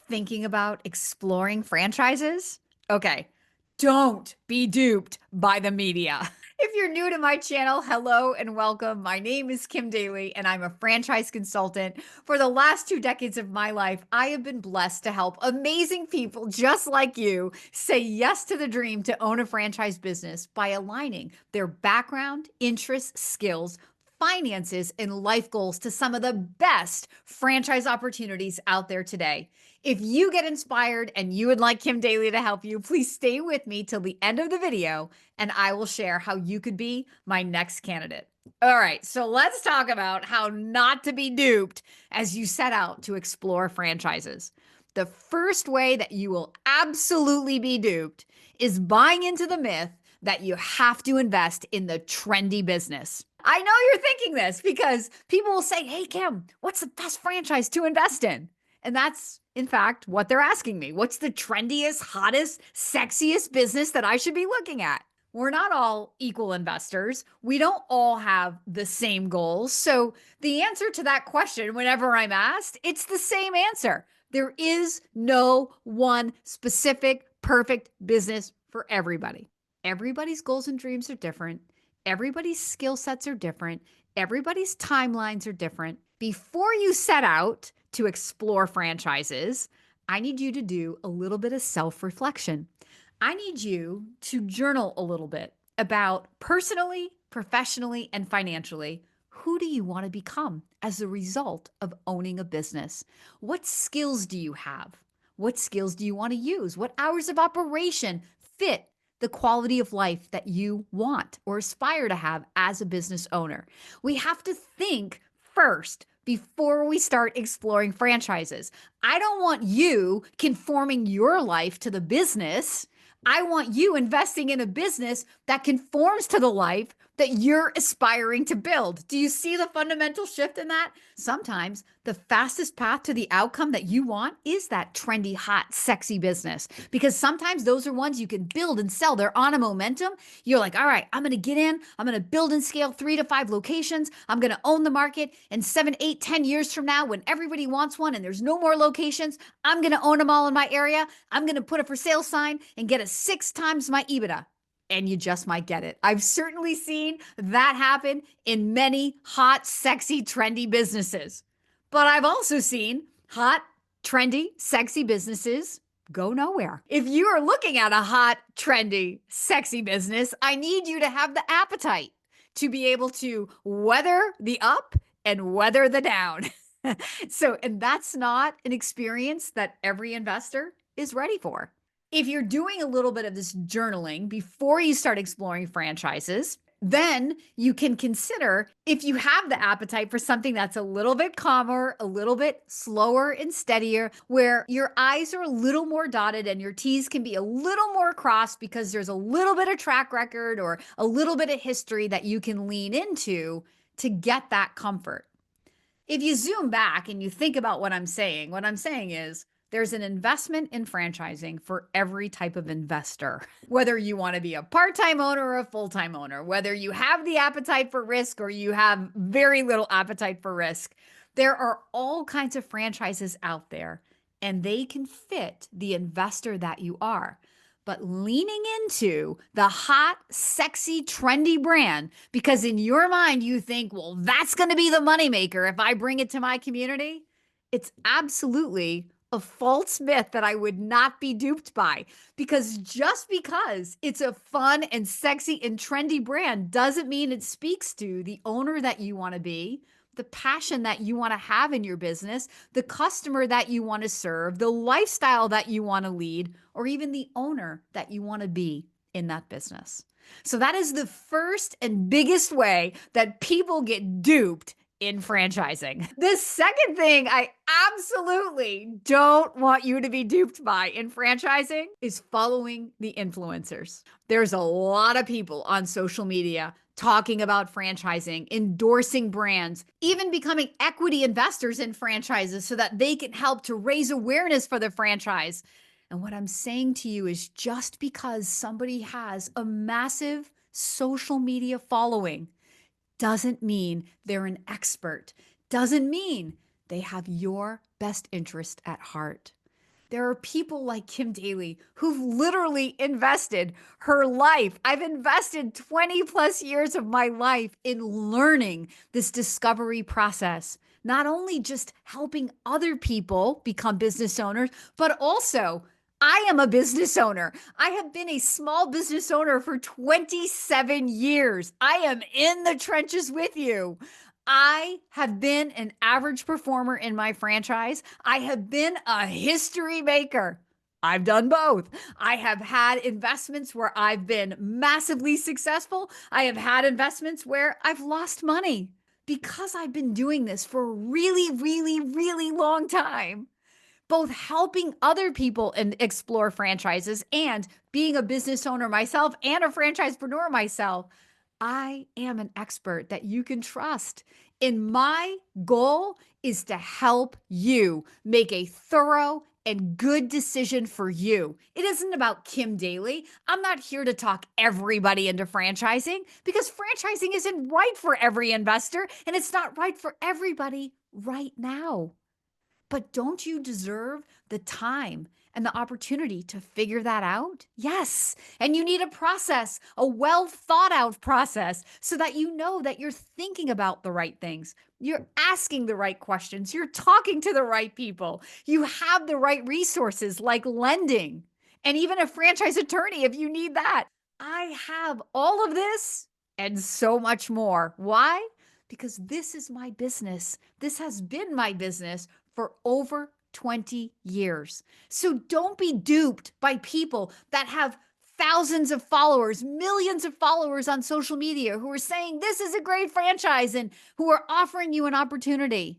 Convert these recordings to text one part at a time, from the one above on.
Thinking about exploring franchises? Okay, don't be duped by the media. If you're new to my channel, hello and welcome. My name is Kim Daly, and I'm a franchise consultant. For the last 2 decades of my life, I have been blessed to help amazing people just like you say yes to the dream to own a franchise business by aligning their background, interests, skills, finances, and life goals to some of the best franchise opportunities out there today. If you get inspired and you would like Kim Daly to help you, please stay with me till the end of the video and I will share how you could be my next candidate. All right, so let's talk about how not to be duped as you set out to explore franchises. The first way that you will absolutely be duped is buying into the myth that you have to invest in the trendy business. I know you're thinking this because people will say, "Hey, Kim, what's the best franchise to invest in?" And that's, in fact, what they're asking me. What's the trendiest, hottest, sexiest business that I should be looking at? We're not all equal investors. We don't all have the same goals. So the answer to that question, whenever I'm asked, it's the same answer. There is no one specific, perfect business for everybody. Everybody's goals and dreams are different. Everybody's skill sets are different. Everybody's timelines are different. Before you set out to explore franchises, I need you to do a little bit of self-reflection. I need you to journal a little bit about personally, professionally, and financially. Who do you want to become as a result of owning a business? What skills do you have? What skills do you want to use? What hours of operation fit the quality of life that you want or aspire to have as a business owner? We have to think first before we start exploring franchises. I don't want you conforming your life to the business. I want you investing in a business that conforms to the life that you're aspiring to build. Do you see the fundamental shift in that? Sometimes the fastest path to the outcome that you want is that trendy, hot, sexy business, because sometimes those are ones you can build and sell. They're on a momentum. You're like, all right, I'm going to get in. I'm going to build and scale 3 to 5 locations. I'm going to own the market. And 7, 8, 10 years from now, when everybody wants one and there's no more locations, I'm going to own them all in my area. I'm going to put a for sale sign and get a 6 times my EBITDA. And you just might get it. I've certainly seen that happen in many hot, sexy, trendy businesses. But I've also seen hot, trendy, sexy businesses go nowhere. If you are looking at a hot, trendy, sexy business, I need you to have the appetite to be able to weather the up and weather the down. And that's not an experience that every investor is ready for. If you're doing a little bit of this journaling before you start exploring franchises, then you can consider if you have the appetite for something that's a little bit calmer, a little bit slower and steadier, where your I's are a little more dotted and your T's can be a little more crossed because there's a little bit of track record or a little bit of history that you can lean into to get that comfort. If you zoom back and you think about what I'm saying is there's an investment in franchising for every type of investor, whether you want to be a part-time owner or a full-time owner, whether you have the appetite for risk or you have very little appetite for risk. There are all kinds of franchises out there, and they can fit the investor that you are. But leaning into the hot, sexy, trendy brand, because in your mind you think, well, that's going to be the moneymaker if I bring it to my community, it's absolutely a false myth that I would not be duped by. Because just because it's a fun and sexy and trendy brand doesn't mean it speaks to the owner that you want to be, the passion that you want to have in your business, the customer that you want to serve, the lifestyle that you want to lead, or even the owner that you want to be in that business. So that is the first and biggest way that people get duped in franchising. The second thing I absolutely don't want you to be duped by in franchising is following the influencers. There's a lot of people on social media talking about franchising, endorsing brands, even becoming equity investors in franchises so that they can help to raise awareness for the franchise. And what I'm saying to you is just because somebody has a massive social media following doesn't mean they're an expert, doesn't mean they have your best interest at heart. There are people like Kim Daly who've literally invested her life. I've invested 20 plus years of my life in learning this discovery process, not only just helping other people become business owners, but also I am a business owner. I have been a small business owner for 27 years. I am in the trenches with you. I have been an average performer in my franchise. I have been a history maker. I've done both. I have had investments where I've been massively successful. I have had investments where I've lost money because I've been doing this for a really, really, really long time, both helping other people and explore franchises and being a business owner myself and a franchisepreneur myself. I am an expert that you can trust. And my goal is to help you make a thorough and good decision for you. It isn't about Kim Daly. I'm not here to talk everybody into franchising because franchising isn't right for every investor and it's not right for everybody right now. But don't you deserve the time and the opportunity to figure that out? Yes. And you need a process, a well thought out process, so that you know that you're thinking about the right things. You're asking the right questions. You're talking to the right people. You have the right resources like lending and even a franchise attorney if you need that. I have all of this and so much more. Why? Because this is my business. This has been my business for over 20 years. So don't be duped by people that have thousands of followers, millions of followers on social media who are saying this is a great franchise and who are offering you an opportunity.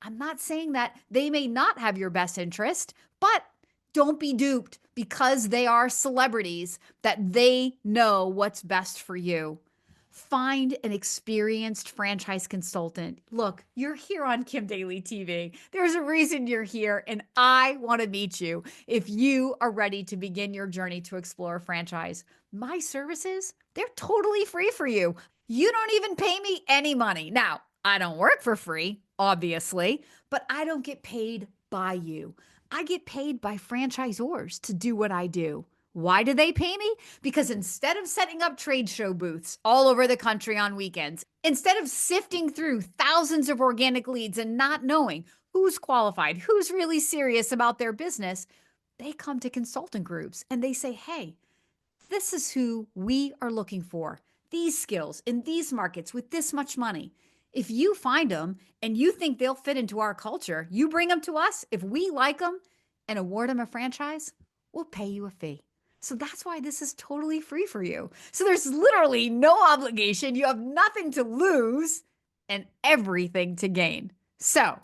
I'm not saying that they may not have your best interest, but don't be duped because they are celebrities that they know what's best for you. Find an experienced franchise consultant. Look, you're here on Kim Daly TV. There's a reason you're here, and I want to meet you if you are ready to begin your journey to explore a franchise. My services, they're totally free for you. You don't even pay me any money. Now, I don't work for free, obviously, but I don't get paid by you. I get paid by franchisors to do what I do. Why do they pay me? Because instead of setting up trade show booths all over the country on weekends, instead of sifting through thousands of organic leads and not knowing who's qualified, who's really serious about their business, they come to consultant groups and they say, hey, this is who we are looking for, these skills in these markets with this much money. If you find them and you think they'll fit into our culture, you bring them to us. If we like them and award them a franchise, we'll pay you a fee. So that's why this is totally free for you. So there's literally no obligation. You have nothing to lose and everything to gain. So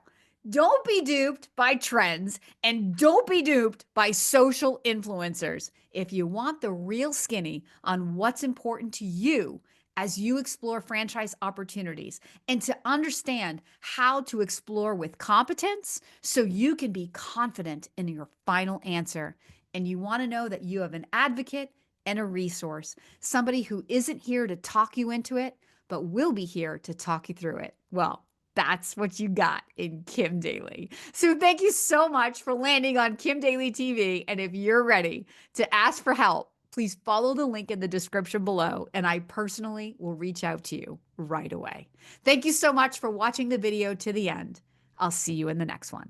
don't be duped by trends and don't be duped by social influencers. If you want the real skinny on what's important to you as you explore franchise opportunities and to understand how to explore with competence so you can be confident in your final answer, and you want to know that you have an advocate and a resource, somebody who isn't here to talk you into it, but will be here to talk you through it. Well, that's what you got in Kim Daly. So thank you so much for landing on Kim Daly TV. And if you're ready to ask for help, please follow the link in the description below, and I personally will reach out to you right away. Thank you so much for watching the video to the end. I'll see you in the next one.